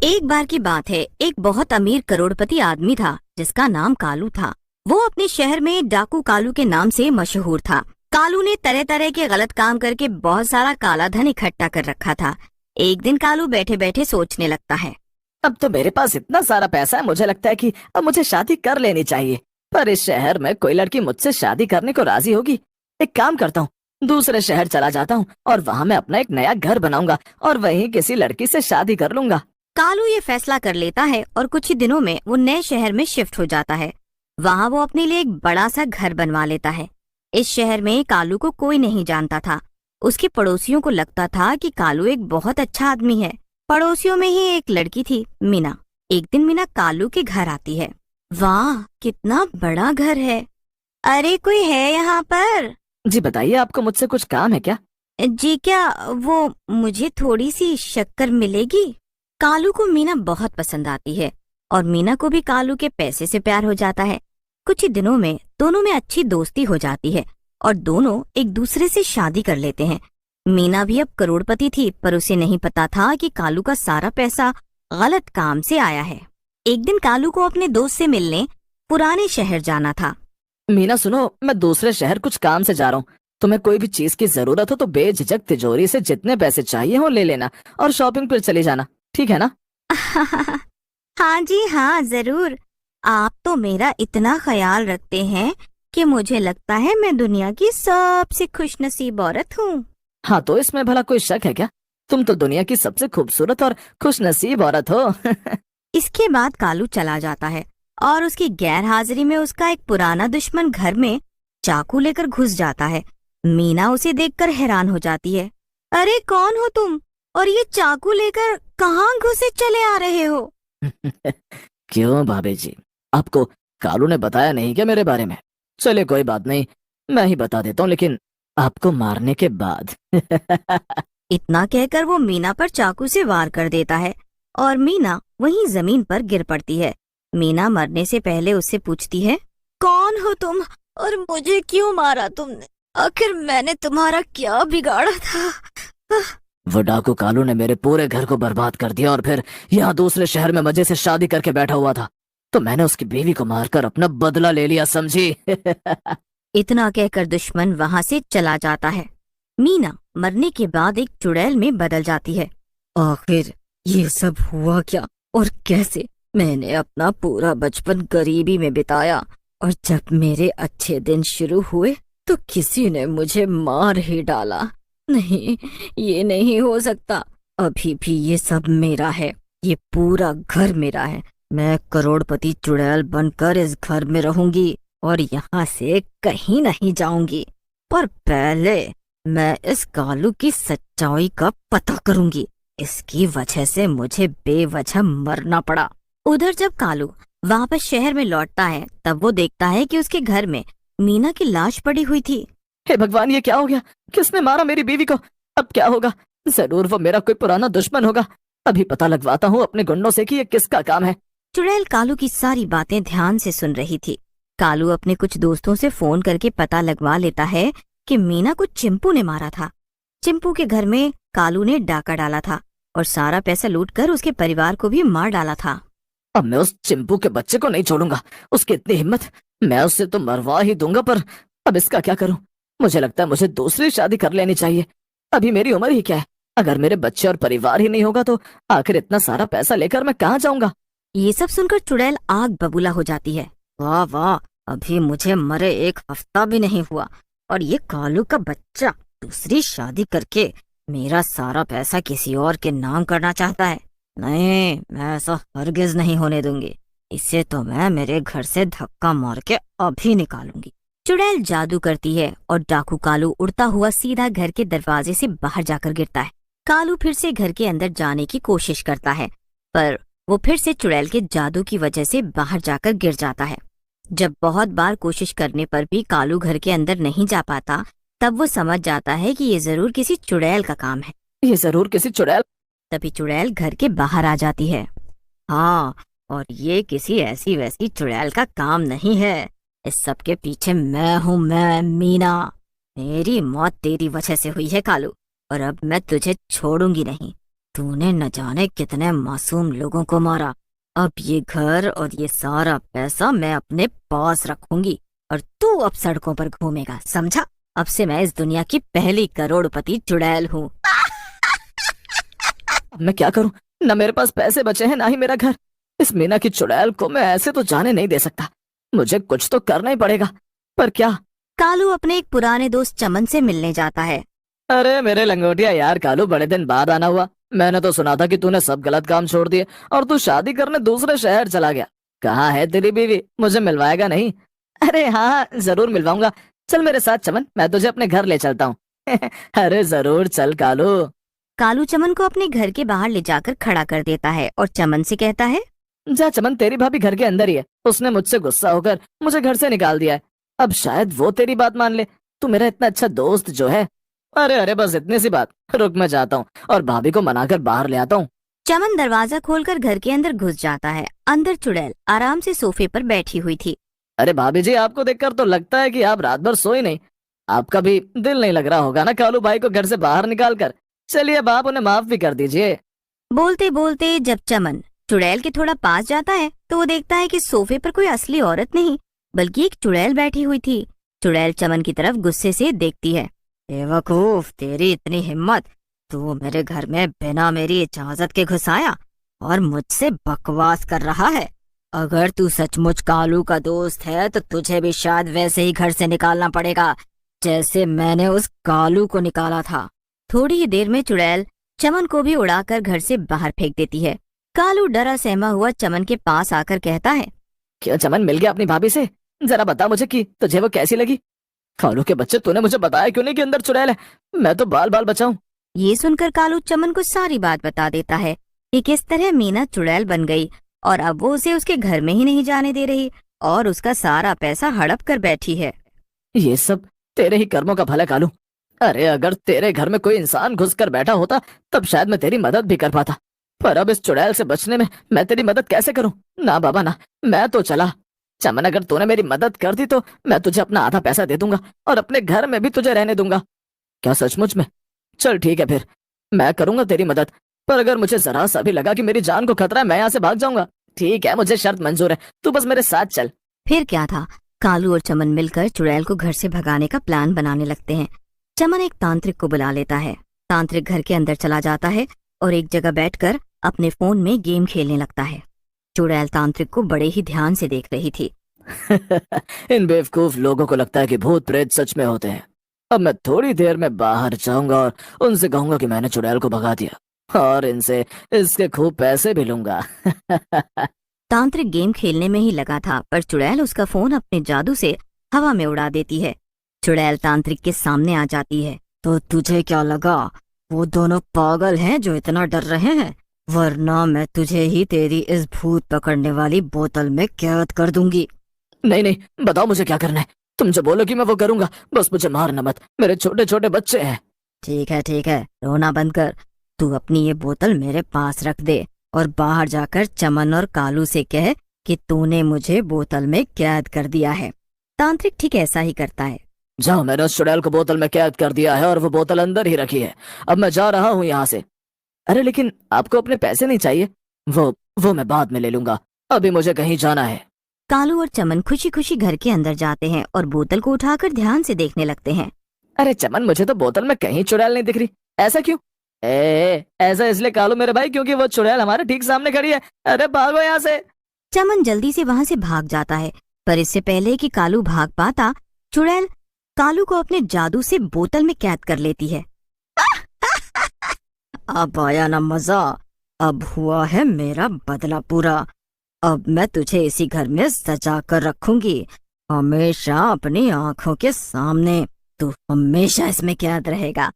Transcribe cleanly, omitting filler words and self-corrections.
एक बार की बात है, एक बहुत अमीर करोड़पति आदमी था जिसका नाम कालू था। वो अपने शहर में डाकू कालू के नाम से मशहूर था। कालू ने तरह तरह के गलत काम करके बहुत सारा काला धन इकट्ठा कर रखा था। एक दिन कालू बैठे बैठे सोचने लगता है, अब तो मेरे पास इतना सारा पैसा है, मुझे लगता है कि अब मुझे शादी कर लेनी चाहिए। पर इस शहर में कोई लड़की मुझसे शादी करने को राजी होगी? एक काम करता हूँ, दूसरे शहर चला जाता हूँ और वहाँ मैं अपना एक नया घर बनाऊंगा और वहीं किसी लड़की से शादी कर लूंगा। कालू ये फैसला कर लेता है और कुछ ही दिनों में वो नए शहर में शिफ्ट हो जाता है। वहाँ वो अपने लिए एक बड़ा सा घर बनवा लेता है। इस शहर में कालू को कोई नहीं जानता था। उसके पड़ोसियों को लगता था कि कालू एक बहुत अच्छा आदमी है। पड़ोसियों में ही एक लड़की थी, मीना। एक दिन मीना कालू के घर आती है। वाह, कितना बड़ा घर है। अरे, कोई है यहाँ पर? जी बताइए, आपको मुझसे कुछ काम है क्या? जी, क्या वो मुझे थोड़ी सी शक्कर मिलेगी? कालू को मीना बहुत पसंद आती है और मीना को भी कालू के पैसे से प्यार हो जाता है। कुछ ही दिनों में दोनों में अच्छी दोस्ती हो जाती है और दोनों एक दूसरे से शादी कर लेते हैं। मीना भी अब करोड़पति थी, पर उसे नहीं पता था कि कालू का सारा पैसा गलत काम से आया है। एक दिन कालू को अपने दोस्त से मिलने पुराने शहर जाना था। मीना सुनो, मैं दूसरे शहर कुछ काम से जा रहा हूँ। तुम्हें कोई भी चीज की जरूरत हो तो बेझिझक तिजोरी से जितने पैसे चाहिए हो ले लेना और शॉपिंग पर चले जाना, ठीक है ना? हाँ जी हाँ, जरूर। आप तो मेरा इतना ख्याल रखते हैं कि मुझे लगता है मैं दुनिया की सबसे खुशनसीब औरत हूँ। हाँ, तो इसमें भला कोई शक है क्या? तुम तो दुनिया की सबसे खूबसूरत और खुशनसीब औरत हो। इसके बाद कालू चला जाता है और उसकी गैर हाजिरी में उसका एक पुराना दुश्मन घर में चाकू लेकर घुस जाता है। मीना उसे देखकर हैरान हो जाती है। अरे, कौन हो तुम और ये चाकू लेकर कहाँ घुसे चले आ रहे हो? क्यों भाभी जी, आपको कालू ने बताया नहीं क्या मेरे बारे में? चलिए कोई बात नहीं, मैं ही बता देता हूँ, लेकिन आपको मारने के बाद। इतना कहकर वो मीना पर चाकू से वार कर देता है और मीना वहीं जमीन पर गिर पड़ती है। मीना मरने से पहले उससे पूछती है, कौन हो तुम और मुझे क्यों मारा तुमने? आखिर मैंने तुम्हारा क्या बिगाड़ा था? वो डाकू कालू ने मेरे पूरे घर को बर्बाद कर दिया और फिर यहाँ दूसरे शहर में मजे से शादी करके बैठा हुआ था, तो मैंने उसकी बीवी को मारकर अपना बदला ले लिया, समझी? इतना कहकर दुश्मन वहाँ से चला जाता है। मीना मरने के बाद एक चुड़ैल में बदल जाती है। आखिर ये सब हुआ क्या और कैसे? मैंने अपना पूरा बचपन गरीबी में बिताया और जब मेरे अच्छे दिन शुरू हुए तो किसी ने मुझे मार ही डाला। नहीं, ये नहीं हो सकता। अभी भी ये सब मेरा है। ये पूरा घर मेरा है। मैं करोड़पति चुड़ैल बनकर इस घर में रहूंगी और यहाँ से कहीं नहीं जाऊंगी। पर पहले मैं इस कालू की सच्चाई का पता करूंगी। इसकी वजह से मुझे बेवजह मरना पड़ा। उधर जब कालू वापस शहर में लौटता है तब वो देखता है कि उसके घर में मीना की लाश पड़ी हुई थी। हे भगवान, ये क्या हो गया? किसने मारा मेरी बीवी को? अब क्या होगा? जरूर वो मेरा कोई पुराना दुश्मन होगा। अभी पता लगवाता हूँ अपने गुंडों से कि ये किसका काम है। चुड़ैल कालू की सारी बातें ध्यान से सुन रही थी। कालू अपने कुछ दोस्तों से फोन करके पता लगवा लेता है कि मीना को चिंपू ने मारा था। चिंपू के घर में कालू ने डाका डाला था और सारा पैसा लूटकर उसके परिवार को भी मार डाला था। अब मैं उस चिंपू के बच्चे को नहीं छोड़ूंगा। उसकी इतनी हिम्मत, मैं उससे तो मरवा ही दूंगा। पर अब इसका क्या करूं? मुझे लगता है मुझे दूसरी शादी कर लेनी चाहिए। अभी मेरी उम्र ही क्या है? अगर मेरे बच्चे और परिवार ही नहीं होगा तो आखिर इतना सारा पैसा लेकर मैं कहाँ जाऊंगा? ये सब सुनकर चुड़ैल आग बबूला हो जाती है। वाह वाह, अभी मुझे मरे एक हफ्ता भी नहीं हुआ और ये कालू का बच्चा दूसरी शादी करके मेरा सारा पैसा किसी और के नाम करना चाहता है। नहीं, मैं ऐसा हरगिज नहीं होने दूंगी। इसे तो मैं मेरे घर से धक्का मार के अभी निकालूंगी। चुड़ैल जादू करती है और डाकू कालू उड़ता हुआ सीधा घर के दरवाजे से बाहर जाकर गिरता है। कालू फिर से घर के अंदर जाने की कोशिश करता है, पर वो फिर से चुड़ैल के जादू की वजह से बाहर जाकर गिर जाता है। जब बहुत बार कोशिश करने पर भी कालू घर के अंदर नहीं जा पाता, तब वो समझ जाता है कि ये जरूर किसी चुड़ैल का काम है। ये जरूर किसी चुड़ैल। तभी चुड़ैल घर के बाहर आ जाती है। हाँ, और ये किसी ऐसी वैसी चुड़ैल का काम नहीं है। इस सब के पीछे मैं हूँ, मैं मीना। मेरी मौत तेरी वजह से हुई है कालू, और अब मैं तुझे छोड़ूंगी नहीं। तूने न जाने कितने मासूम लोगों को मारा। अब ये घर और ये सारा पैसा मैं अपने पास रखूंगी और तू अब सड़कों पर घूमेगा, समझा? अब से मैं इस दुनिया की पहली करोड़पति चुड़ैल हूँ। अब मैं क्या करूं? न मेरे पास पैसे बचे हैं, ना ही मेरा घर। इस मीना की चुड़ैल को मैं ऐसे तो जाने नहीं दे सकता। मुझे कुछ तो करना ही पड़ेगा, पर क्या? कालू अपने एक पुराने दोस्त चमन से मिलने जाता है। अरे मेरे लंगोटिया यार कालू, बड़े दिन बाद आना हुआ। मैंने तो सुना था कि तूने सब गलत काम छोड़ दिए और तू शादी करने दूसरे शहर चला गया। कहाँ है तेरी बीवी? मुझे मिलवाएगा नहीं? अरे हाँ, जरूर मिलवाऊंगा। चल मेरे साथ चमन, मैं तुझे अपने घर ले चलता हूँ। अरे जरूर चल कालू। कालू चमन को अपने घर के बाहर ले जाकर खड़ा कर देता है और चमन से कहता है, जा चमन, तेरी भाभी घर के अंदर ही है। उसने मुझसे गुस्सा होकर मुझे घर से निकाल दिया है। अब शायद वो तेरी बात मान ले। तू मेरा इतना अच्छा दोस्त जो है। अरे अरे बस इतनी सी बात। रुक, मैं जाता हूँ और भाभी को मनाकर बाहर ले आता हूँ। चमन दरवाजा खोलकर घर के अंदर घुस जाता है। अंदर चुड़ैल आराम से सोफे पर बैठी हुई थी। अरे भाभी जी, आपको देखकर तो लगता है कि आप रात भर सोई नहीं। आपका भी दिल नहीं लग रहा होगा ना कालू भाई को घर से बाहर निकाल कर। चलिए अब आप उन्हें माफ भी कर दीजिए। बोलते बोलते जब चमन चुड़ैल के थोड़ा पास जाता है तो वो देखता है कि सोफे पर कोई असली औरत नहीं बल्कि एक चुड़ैल बैठी हुई थी। चुड़ैल चमन की तरफ गुस्से से देखती है। बेवकूफ, तेरी इतनी हिम्मत! तू मेरे घर में बिना मेरी इजाजत के घुस आया और मुझसे बकवास कर रहा है। अगर तू सचमुच कालू का दोस्त है तो तुझे भी शायद वैसे ही घर से निकालना पड़ेगा जैसे मैंने उस कालू को निकाला था। थोड़ी ही देर में चुड़ैल चमन को भी उड़ाकर घर से बाहर फेंक देती है। कालू डरा सहमा हुआ चमन के पास आकर कहता है, क्यों चमन, मिल गया अपनी भाभी से? जरा बता मुझे कि तुझे वो कैसी लगी। कालू के बच्चे, तूने मुझे बताया क्यों नहीं कि अंदर चुड़ैल है? मैं तो बाल बाल बचाऊं। ये सुनकर कालू चमन को सारी बात बता देता है कि किस तरह मीना चुड़ैल बन गई और अब वो उसे उसके घर में ही नहीं जाने दे रही और उसका सारा पैसा हड़प कर बैठी है। ये सब तेरे ही कर्मों का फल है कालू। अरे अगर तेरे घर में कोई इंसान घुस कर बैठा होता तब शायद मैं तेरी मदद भी कर पाता, पर अब इस चुड़ैल से बचने में मैं तेरी मदद कैसे करूं? ना बाबा ना, मैं तो चला। चमन, अगर तूने मेरी मदद कर दी तो मैं तुझे अपना आधा पैसा दे दूंगा और अपने घर में भी तुझे रहने दूंगा। क्या सचमुच में? चल ठीक है, फिर मैं करूंगा तेरी मदद, पर अगर मुझे जरा सा भी लगा कि मेरी जान को खतरा है मैं यहाँ से भाग जाऊंगा। ठीक है, मुझे शर्त मंजूर है, तू बस मेरे साथ चल। फिर क्या था, कालू और चमन मिलकर चुड़ैल को घर से भगाने का प्लान बनाने लगते हैं। चमन एक तांत्रिक को बुला लेता है। तांत्रिक घर के अंदर चला जाता है और एक जगह बैठकर अपने फोन में गेम खेलने लगता है। चुड़ैल तांत्रिक को बड़े ही ध्यान से देख रही थी। इन बेवकूफ लोगों को लगता है कि भूत प्रेत सच में होते हैं। अब मैं थोड़ी देर में बाहर जाऊंगा और उनसे कहूंगा कि मैंने चुड़ैल को भगा दिया और इनसे इसके खूब पैसे भी लूंगा। तांत्रिक गेम खेलने में ही लगा था पर चुड़ैल उसका फोन अपने जादू से हवा में उड़ा देती है। चुड़ैल तांत्रिक के सामने आ जाती है। तो तुझे क्या लगा वो दोनों पागल हैं जो इतना डर रहे हैं? वरना मैं तुझे ही तेरी इस भूत पकड़ने वाली बोतल में कैद कर दूंगी। नहीं नहीं, बताओ मुझे क्या करना है। तुम जो बोलो कि मैं वो करूंगा, बस मुझे मारना मत, मेरे छोटे छोटे बच्चे हैं। ठीक है, रोना बंद कर। तू अपनी ये बोतल मेरे पास रख दे और बाहर जाकर चमन और कालू से कह कि तूने मुझे बोतल में कैद कर दिया है। तांत्रिक ठीक ऐसा ही करता है। जाओ, मैंने उस चुड़ैल को बोतल में कैद कर दिया है और वो बोतल अंदर ही रखी है। अब मैं जा रहा हूँ यहाँ से। अरे लेकिन आपको अपने पैसे नहीं चाहिए? वो मैं बाद में ले लूंगा, अभी मुझे कहीं जाना है। कालू और चमन खुशी खुशी घर के अंदर जाते हैं और बोतल को उठाकर ध्यान से देखने लगते हैं। अरे चमन, मुझे तो बोतल में कहीं चुड़ैल नहीं दिख रही। ऐसा क्यों? ऐसा इसलिए कालू मेरे भाई क्योंकि वो चुड़ैल हमारे ठीक सामने खड़ी है। अरे भागो यहाँ से। चमन जल्दी से वहाँ से भाग जाता है पर इससे पहले कि कालू भाग पाता चुड़ैल कालू को अपने जादू से बोतल में कैद कर लेती है। अब आया ना मजा, अब हुआ है मेरा बदला पूरा। अब मैं तुझे इसी घर में सजा कर रखूंगी, हमेशा अपनी आंखों के सामने। तू हमेशा इसमें कैद रहेगा।